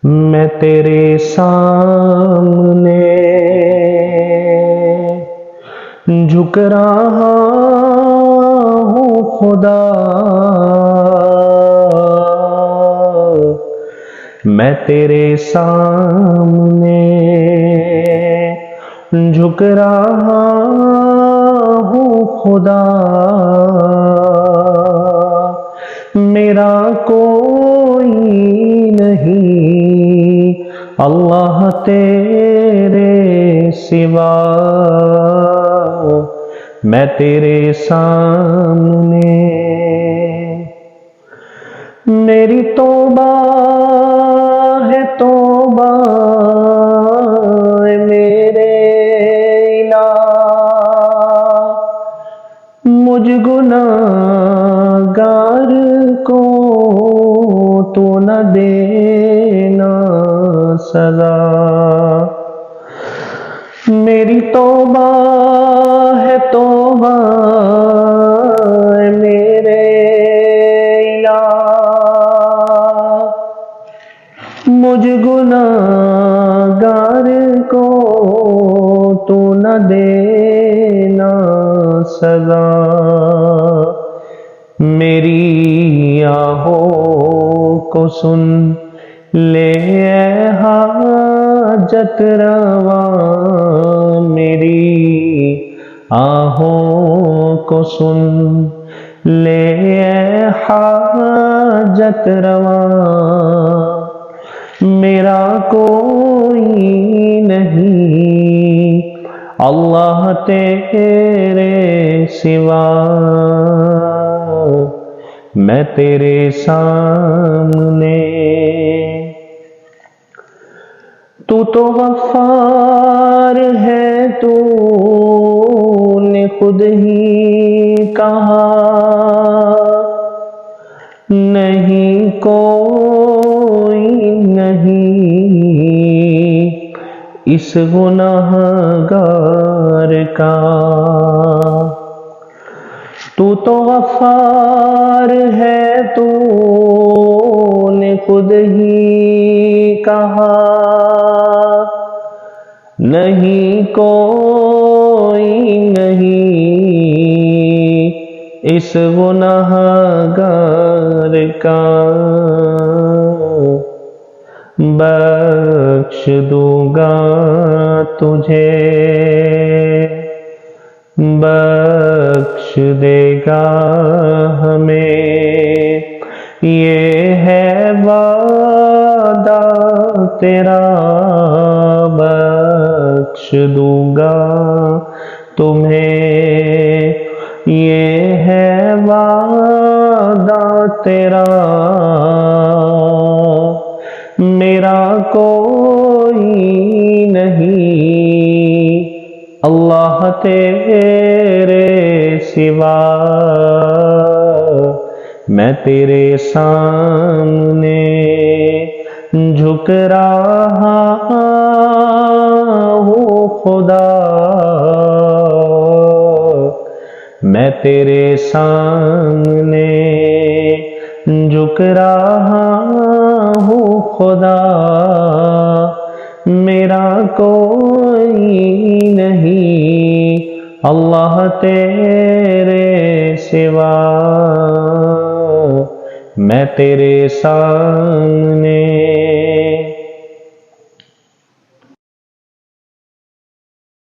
میں تیرے سامنے جھک رہا ہوں خدا، میں تیرے سامنے جھک رہا ہوں خدا، میرا کوئی نہیں اللہ تیرے سوا، میں تیرے سامنے میری توبہ ہے توبہ میرے الہ، مجھ گناہگار کو تو نہ دینا سزا، میری توبہ ہے توبہ میرے الہ، مجھ گناہگار کو تو نہ دینا سزا، میری آہوں کو سن لے اے حاجت روا، میری آہوں کو سن لے اے حاجت روا، میرا کوئی نہیں اللہ تیرے سوا، میں تیرے سامنے تو غفار ہے، تو نے خود ہی کہا نہیں کوئی نہیں اس گناہگار کا، تو غفار ہے، تو نے خود ہی کہا نہیں کوئی نہیں اس گناہگار کا، بخش دوں گا تجھے بخش دے گا ہمیں، یہ ہے وعدہ تیرا، بخش دوں گا تمہیں، یہ ہے وعدہ تیرا، میرا کوئی نہیں اللہ تیرے سوا، میں تیرے سامنے جھک رہا ہوں خدا، میں تیرے سامنے جھک رہا ہوں خدا، میرا کوئی نہیں اللہ تیرے سوا، میں تیرے سامنے